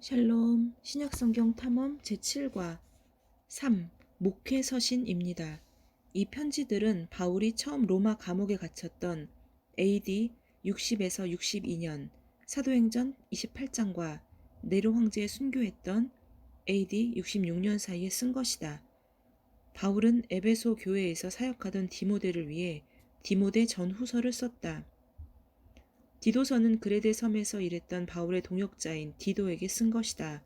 샬롬 신약성경 탐험 제7과 3. 목회 서신입니다. 이 편지들은 바울이 처음 로마 감옥에 갇혔던 AD 60에서 62년 사도행전 28장과 네로 황제에 순교했던 AD 66년 사이에 쓴 것이다. 바울은 에베소 교회에서 사역하던 디모데를 위해 디모데 전후서를 썼다. 디도서는 그레데 섬에서 일했던 바울의 동역자인 디도에게 쓴 것이다.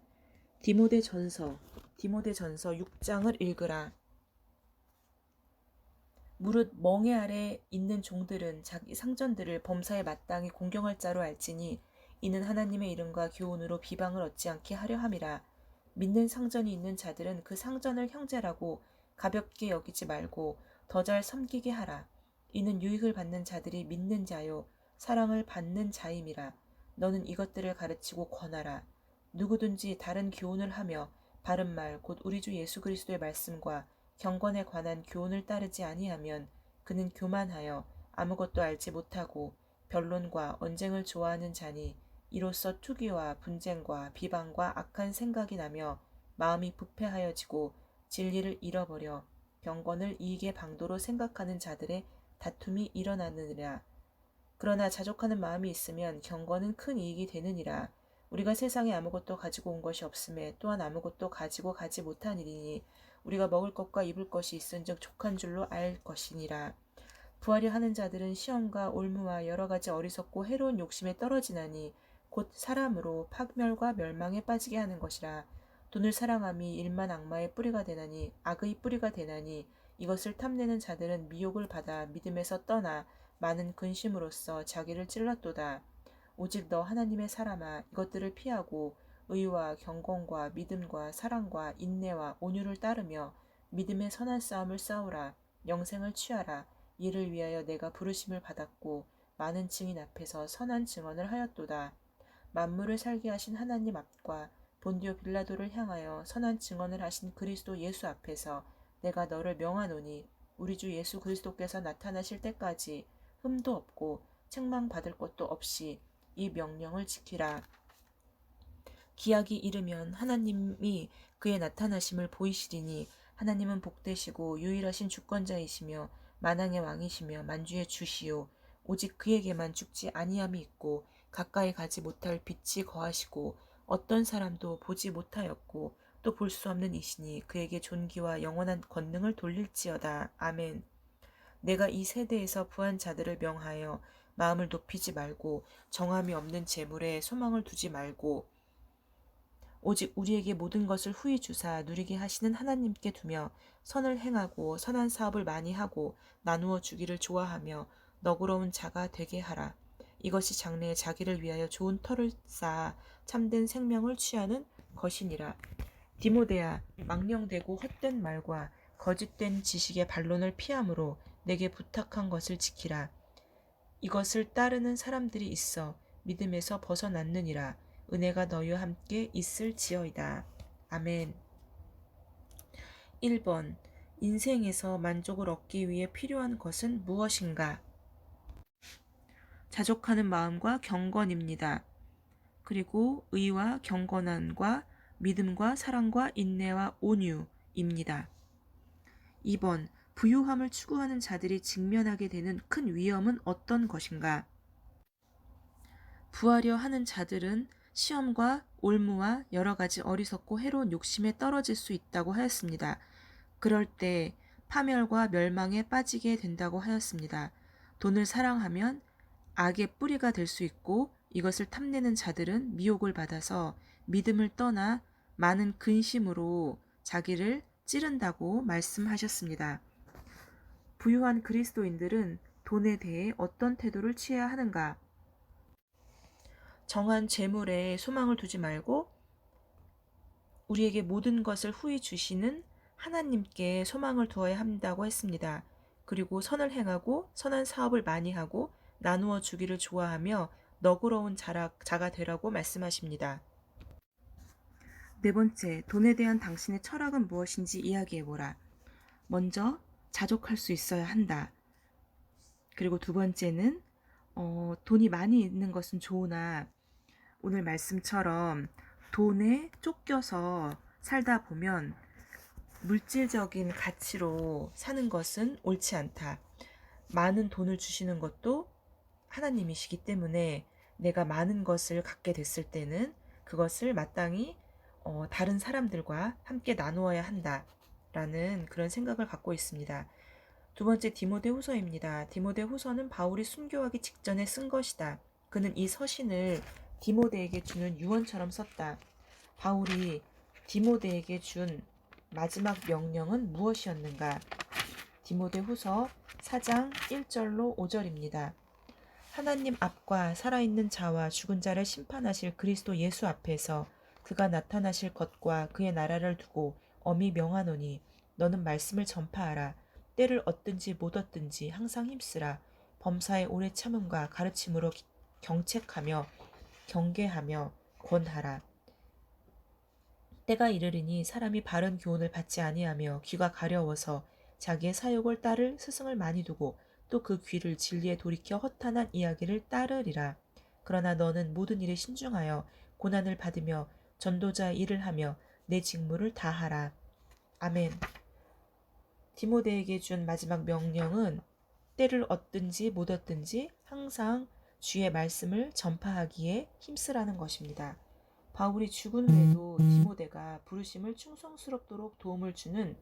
디모데전서 6장을 읽으라. 무릇 멍에 아래 있는 종들은 자기 상전들을 범사에 마땅히 공경할 자로 알지니 이는 하나님의 이름과 교훈으로 비방을 얻지 않게 하려 함이라. 믿는 상전이 있는 자들은 그 상전을 형제라고 가볍게 여기지 말고 더 잘 섬기게 하라. 이는 유익을 받는 자들이 믿는 자요 사랑을 받는 자임이라. 너는 이것들을 가르치고 권하라. 누구든지 다른 교훈을 하며 바른 말 곧 우리 주 예수 그리스도의 말씀과 경건에 관한 교훈을 따르지 아니하면 그는 교만하여 아무것도 알지 못하고 변론과 언쟁을 좋아하는 자니 이로써 투기와 분쟁과 비방과 악한 생각이 나며 마음이 부패하여지고 진리를 잃어버려 경건을 이익의 방도로 생각하는 자들의 다툼이 일어나느니라. 그러나 자족하는 마음이 있으면 경건은 큰 이익이 되느니라. 우리가 세상에 아무것도 가지고 온 것이 없음에 또한 아무것도 가지고 가지 못하니니 우리가 먹을 것과 입을 것이 있은즉 족한 줄로 알 것이니라. 부하려 하는 자들은 시험과 올무와 여러 가지 어리석고 해로운 욕심에 떨어지나니 곧 사람으로 파멸과 멸망에 빠지게 하는 것이라. 돈을 사랑함이 일만 악마의 뿌리가 되나니 악의 뿌리가 되나니 이것을 탐내는 자들은 미혹을 받아 믿음에서 떠나 많은 근심으로써 자기를 찔렀도다. 오직 너 하나님의 사람아 이것들을 피하고 의와 경건과 믿음과 사랑과 인내와 온유를 따르며 믿음의 선한 싸움을 싸우라. 영생을 취하라. 이를 위하여 내가 부르심을 받았고 많은 증인 앞에서 선한 증언을 하였도다. 만물을 살게 하신 하나님 앞과 본디오 빌라도를 향하여 선한 증언을 하신 그리스도 예수 앞에서 내가 너를 명하노니 우리 주 예수 그리스도께서 나타나실 때까지 흠도 없고 책망받을 것도 없이 이 명령을 지키라. 기약이 이르면 하나님이 그의 나타나심을 보이시리니 하나님은 복되시고 유일하신 주권자이시며 만왕의 왕이시며 만주의 주시오. 오직 그에게만 죽지 아니함이 있고 가까이 가지 못할 빛이 거하시고 어떤 사람도 보지 못하였고 또 볼 수 없는 이시니 그에게 존귀와 영원한 권능을 돌릴지어다. 아멘. 내가 이 세대에서 부한 자들을 명하여 마음을 높이지 말고 정함이 없는 재물에 소망을 두지 말고 오직 우리에게 모든 것을 후히 주사 누리게 하시는 하나님께 두며 선을 행하고 선한 사업을 많이 하고 나누어 주기를 좋아하며 너그러운 자가 되게 하라. 이것이 장래에 자기를 위하여 좋은 터를 쌓아 참된 생명을 취하는 것이니라. 디모데야, 망령되고 헛된 말과 거짓된 지식의 반론을 피함으로 내게 부탁한 것을 지키라. 이것을 따르는 사람들이 있어 믿음에서 벗어났느니라. 은혜가 너희와 함께 있을지어이다. 아멘. 1번. 인생에서 만족을 얻기 위해 필요한 것은 무엇인가? 자족하는 마음과 경건입니다. 그리고 의와 경건함과 믿음과 사랑과 인내와 온유입니다. 2번. 부유함을 추구하는 자들이 직면하게 되는 큰 위험은 어떤 것인가? 부하려 하는 자들은 시험과 올무와 여러 가지 어리석고 해로운 욕심에 떨어질 수 있다고 하였습니다. 그럴 때 파멸과 멸망에 빠지게 된다고 하였습니다. 돈을 사랑하면 악의 뿌리가 될 수 있고 이것을 탐내는 자들은 미혹을 받아서 믿음을 떠나 많은 근심으로 자기를 찌른다고 말씀하셨습니다. 부유한 그리스도인들은 돈에 대해 어떤 태도를 취해야 하는가? 정한 재물에 소망을 두지 말고 우리에게 모든 것을 후히 주시는 하나님께 소망을 두어야 한다고 했습니다. 그리고 선을 행하고 선한 사업을 많이 하고 나누어 주기를 좋아하며 너그러운 자가 되라고 말씀하십니다. 네 번째, 돈에 대한 당신의 철학은 무엇인지 이야기해보라. 먼저 자족할 수 있어야 한다. 그리고 두 번째는 돈이 많이 있는 것은 좋으나 오늘 말씀처럼 돈에 쫓겨서 살다 보면 물질적인 가치로 사는 것은 옳지 않다. 많은 돈을 주시는 것도 하나님이시기 때문에 내가 많은 것을 갖게 됐을 때는 그것을 마땅히 다른 사람들과 함께 나누어야 한다라는 그런 생각을 갖고 있습니다. 두 번째 디모데후서입니다. 디모데후서는 바울이 순교하기 직전에 쓴 것이다. 그는 이 서신을 디모데에게 주는 유언처럼 썼다. 바울이 디모데에게 준 마지막 명령은 무엇이었는가? 디모데후서 4장 1절로 5절입니다. 하나님 앞과 살아있는 자와 죽은 자를 심판하실 그리스도 예수 앞에서 그가 나타나실 것과 그의 나라를 두고 엄히 명하노니 너는 말씀을 전파하라. 때를 얻든지 못 얻든지 항상 힘쓰라. 범사에 오래 참음과 가르침으로 경책하며 경계하며 권하라. 때가 이르리니 사람이 바른 교훈을 받지 아니하며 귀가 가려워서 자기의 사욕을 따를 스승을 많이 두고 또 그 귀를 진리에 돌이켜 허탄한 이야기를 따르리라. 그러나 너는 모든 일에 신중하여 고난을 받으며 전도자의 일을 하며 내 직무를 다하라. 아멘. 디모데에게 준 마지막 명령은 때를 얻든지 못 얻든지 항상 주의 말씀을 전파하기에 힘쓰라는 것입니다. 바울이 죽은 후에도 디모데가 부르심에 충성스럽도록 도움을 주는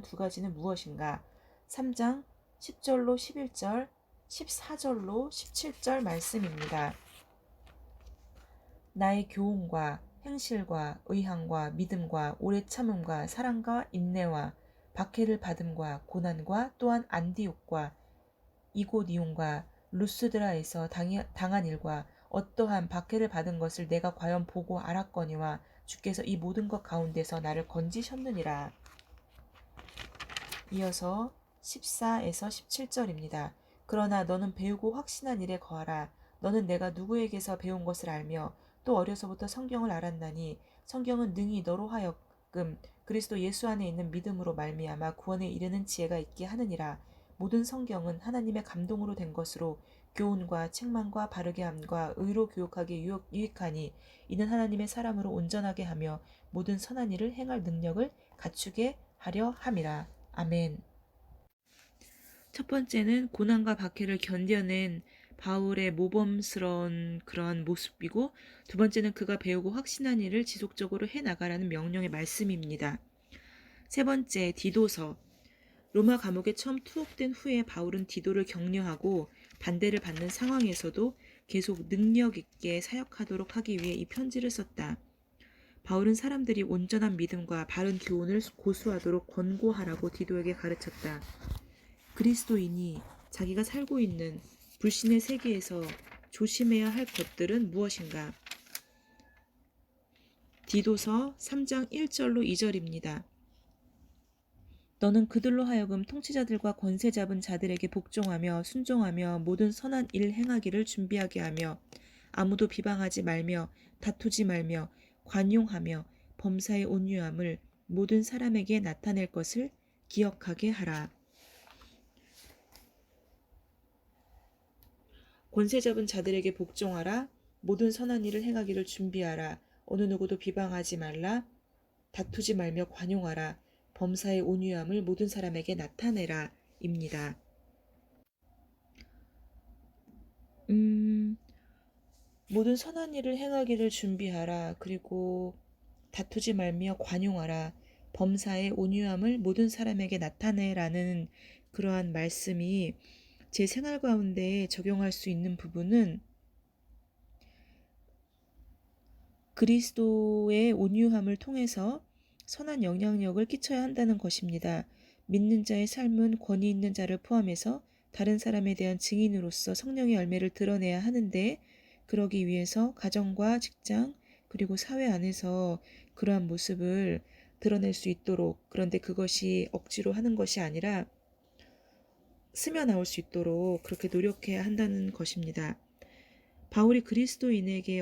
두 가지는 무엇인가? 3장 10절로 11절, 14절로 17절 말씀입니다. 나의 교훈과 행실과 의향과 믿음과 오래 참음과 사랑과 인내와 박해를 받음과 고난과 또한 안디옥과 이고니온과 루스드라에서 당한 일과 어떠한 박해를 받은 것을 내가 과연 보고 알았거니와 주께서 이 모든 것 가운데서 나를 건지셨느니라. 이어서 14에서 17절입니다. 그러나 너는 배우고 확신한 일에 거하라. 너는 내가 누구에게서 배운 것을 알며 또 어려서부터 성경을 알았나니 성경은 능히 너로 하여금 그리스도 예수 안에 있는 믿음으로 말미암아 구원에 이르는 지혜가 있게 하느니라. 모든 성경은 하나님의 감동으로 된 것으로 교훈과 책망과 바르게 함과 의로 교육하기에 유익하니 이는 하나님의 사람으로 온전하게 하며 모든 선한 일을 행할 능력을 갖추게 하려 함이라. 아멘. 첫 번째는 고난과 박해를 견뎌낸 바울의 모범스러운 그런 모습이고, 두 번째는 그가 배우고 확신한 일을 지속적으로 해나가라는 명령의 말씀입니다. 세 번째, 디도서. 로마 감옥에 처음 투옥된 후에 바울은 디도를 격려하고 반대를 받는 상황에서도 계속 능력 있게 사역하도록 하기 위해 이 편지를 썼다. 바울은 사람들이 온전한 믿음과 바른 교훈을 고수하도록 권고하라고 디도에게 가르쳤다. 그리스도인이 자기가 살고 있는 불신의 세계에서 조심해야 할 것들은 무엇인가? 디도서 3장 1절로 2절입니다. 너는 그들로 하여금 통치자들과 권세 잡은 자들에게 복종하며 순종하며 모든 선한 일 행하기를 준비하게 하며 아무도 비방하지 말며 다투지 말며 관용하며 범사의 온유함을 모든 사람에게 나타낼 것을 기억하게 하라. 권세 잡은 자들에게 복종하라. 모든 선한 일을 행하기를 준비하라. 어느 누구도 비방하지 말라. 다투지 말며 관용하라. 범사의 온유함을 모든 사람에게 나타내라 입니다. 모든 선한 일을 행하기를 준비하라. 그리고 다투지 말며 관용하라. 범사의 온유함을 모든 사람에게 나타내라는 그러한 말씀이 제 생활 가운데 적용할 수 있는 부분은 그리스도의 온유함을 통해서 선한 영향력을 끼쳐야 한다는 것입니다. 믿는 자의 삶은 권위 있는 자를 포함해서 다른 사람에 대한 증인으로서 성령의 열매를 드러내야 하는데, 그러기 위해서 가정과 직장 그리고 사회 안에서 그러한 모습을 드러낼 수 있도록, 그런데 그것이 억지로 하는 것이 아니라 스며 나올 수 있도록 그렇게 노력해야 한다는 것입니다. 바울이 그리스도인에게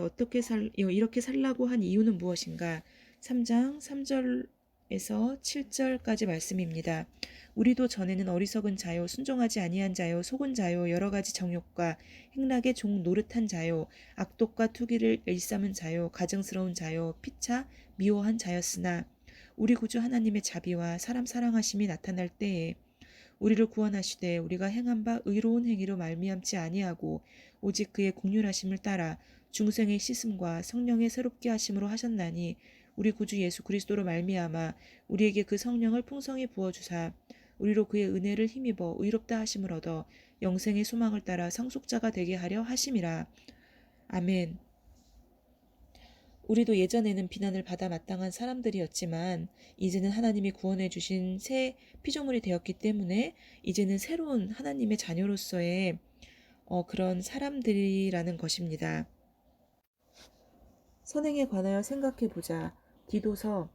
이렇게 살라고 한 이유는 무엇인가? 3장 3절 7절까지 말씀입니다. 우리도 전에는 어리석은 자요, 순종하지 아니한 자요, 속은 자요, 여러 가지 정욕과 행락의 종 노릇한 자요, 악독과 투기를 일삼은 자요, 가증스러운 자요, 피차 미워한 자였으나 우리 구주 하나님의 자비와 사람 사랑하심이 나타날 때에 우리를 구원하시되 우리가 행한 바 의로운 행위로 말미암지 아니하고 오직 그의 긍휼하심을 따라 중생의 씻음과 성령의 새롭게 하심으로 하셨나니 우리 구주 예수 그리스도로 말미암아 우리에게 그 성령을 풍성히 부어 주사 우리로 그의 은혜를 힘입어 의롭다 하심을 얻어 영생의 소망을 따라 상속자가 되게 하려 하심이라. 아멘. 우리도 예전에는 비난을 받아 마땅한 사람들이었지만 이제는 하나님이 구원해 주신 새 피조물이 되었기 때문에 이제는 새로운 하나님의 자녀로서의 그런 사람들이라는 것입니다. 선행에 관하여 생각해 보자. 디도서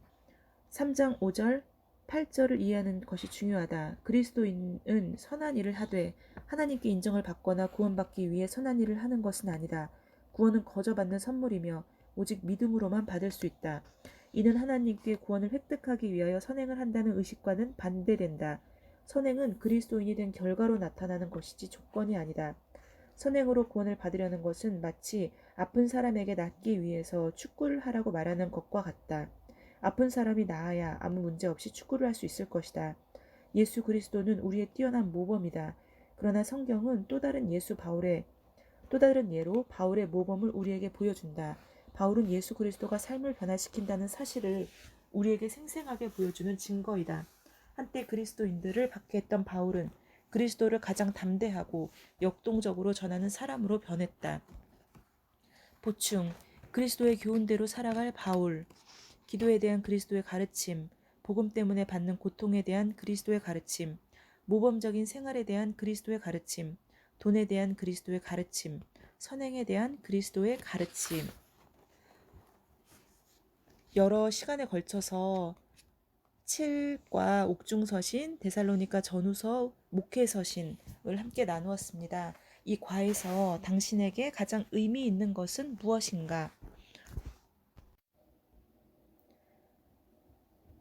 3장 5절 8절을 이해하는 것이 중요하다. 그리스도인은 선한 일을 하되 하나님께 인정을 받거나 구원받기 위해 선한 일을 하는 것은 아니다. 구원은 거저 받는 선물이며 오직 믿음으로만 받을 수 있다. 이는 하나님께 구원을 획득하기 위하여 선행을 한다는 의식과는 반대된다. 선행은 그리스도인이 된 결과로 나타나는 것이지 조건이 아니다. 선행으로 구원을 받으려는 것은 마치 아픈 사람에게 낫기 위해서 축구를 하라고 말하는 것과 같다. 아픈 사람이 나아야 아무 문제 없이 축구를 할 수 있을 것이다. 예수 그리스도는 우리의 뛰어난 모범이다. 그러나 성경은 또 다른 예로 바울의 모범을 우리에게 보여준다. 바울은 예수 그리스도가 삶을 변화시킨다는 사실을 우리에게 생생하게 보여주는 증거이다. 한때 그리스도인들을 박해했던 바울은 그리스도를 가장 담대하고 역동적으로 전하는 사람으로 변했다. 보충, 그리스도의 교훈대로 살아갈 바울, 기도에 대한 그리스도의 가르침, 복음 때문에 받는 고통에 대한 그리스도의 가르침, 모범적인 생활에 대한 그리스도의 가르침, 돈에 대한 그리스도의 가르침, 선행에 대한 그리스도의 가르침. 여러 시간에 걸쳐서 7과 옥중서신, 데살로니가 전후서, 목회서신을 함께 나누었습니다. 이 과에서 당신에게 가장 의미 있는 것은 무엇인가?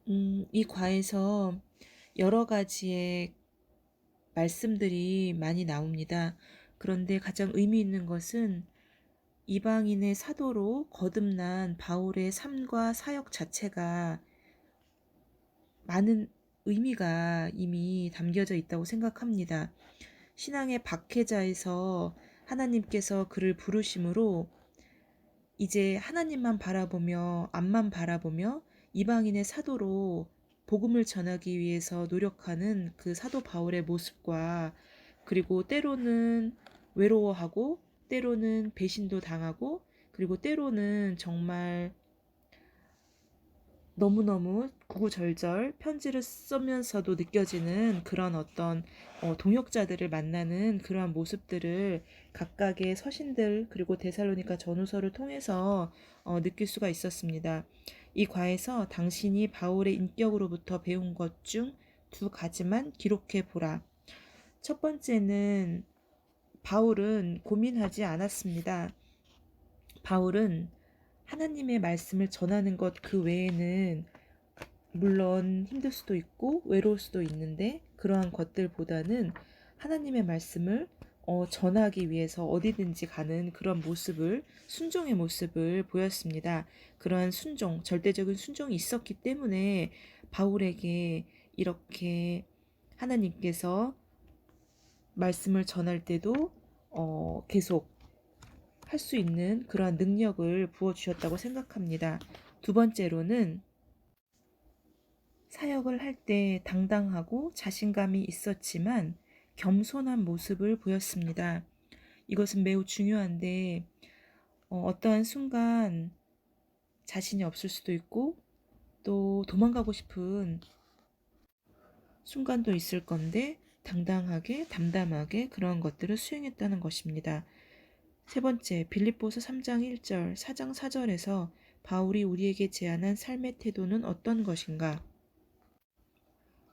이 과에서 여러 가지의 말씀들이 많이 나옵니다. 그런데 가장 의미 있는 것은 이방인의 사도로 거듭난 바울의 삶과 사역 자체가 많은 의미가 이미 담겨져 있다고 생각합니다. 신앙의 박해자에서 하나님께서 그를 부르심으로 이제 하나님만 바라보며 앞만 바라보며 이방인의 사도로 복음을 전하기 위해서 노력하는 그 사도 바울의 모습과 그리고 때로는 외로워하고 때로는 배신도 당하고 그리고 때로는 정말 너무너무 구구절절 편지를 쓰면서도 느껴지는 그런 어떤 동역자들을 만나는 그러한 모습들을 각각의 서신들 그리고 데살로니가 전후서를 통해서 느낄 수가 있었습니다. 이 과에서 당신이 바울의 인격으로부터 배운 것 중 2가지만 기록해 보라. 첫 번째는 바울은 고민하지 않았습니다. 바울은 하나님의 말씀을 전하는 것 그 외에는 물론 힘들 수도 있고 외로울 수도 있는데 그러한 것들보다는 하나님의 말씀을 전하기 위해서 어디든지 가는 그런 모습을 순종의 모습을 보였습니다. 그러한 순종, 절대적인 순종이 있었기 때문에 바울에게 이렇게 하나님께서 말씀을 전할 때도 계속 할 수 있는 그러한 능력을 부어주셨다고 생각합니다. 두 번째로는 사역을 할 때 당당하고 자신감이 있었지만 겸손한 모습을 보였습니다. 이것은 매우 중요한데 어떠한 순간 자신이 없을 수도 있고 또 도망가고 싶은 순간도 있을 건데 당당하게 담담하게 그러한 것들을 수행했다는 것입니다. 세 번째, 빌립보서 3장 1절, 4장 4절에서 바울이 우리에게 제안한 삶의 태도는 어떤 것인가?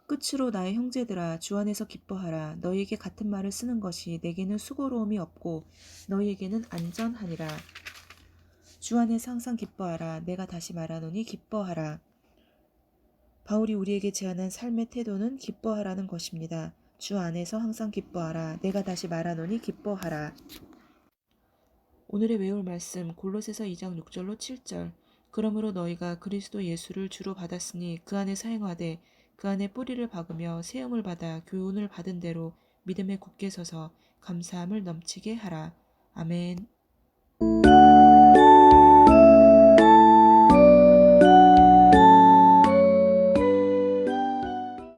끝으로 나의 형제들아 주 안에서 기뻐하라. 너희에게 같은 말을 쓰는 것이 내게는 수고로움이 없고 너희에게는 안전하니라. 주 안에서 항상 기뻐하라. 내가 다시 말하노니 기뻐하라. 바울이 우리에게 제안한 삶의 태도는 기뻐하라는 것입니다. 주 안에서 항상 기뻐하라. 내가 다시 말하노니 기뻐하라. 오늘의 외울 말씀 골로새서 2장 6절로 7절. 그러므로 너희가 그리스도 예수를 주로 받았으니 그 안에 행하되 그 안에 뿌리를 박으며 세움을 받아 교훈을 받은 대로 믿음에 굳게 서서 감사함을 넘치게 하라. 아멘.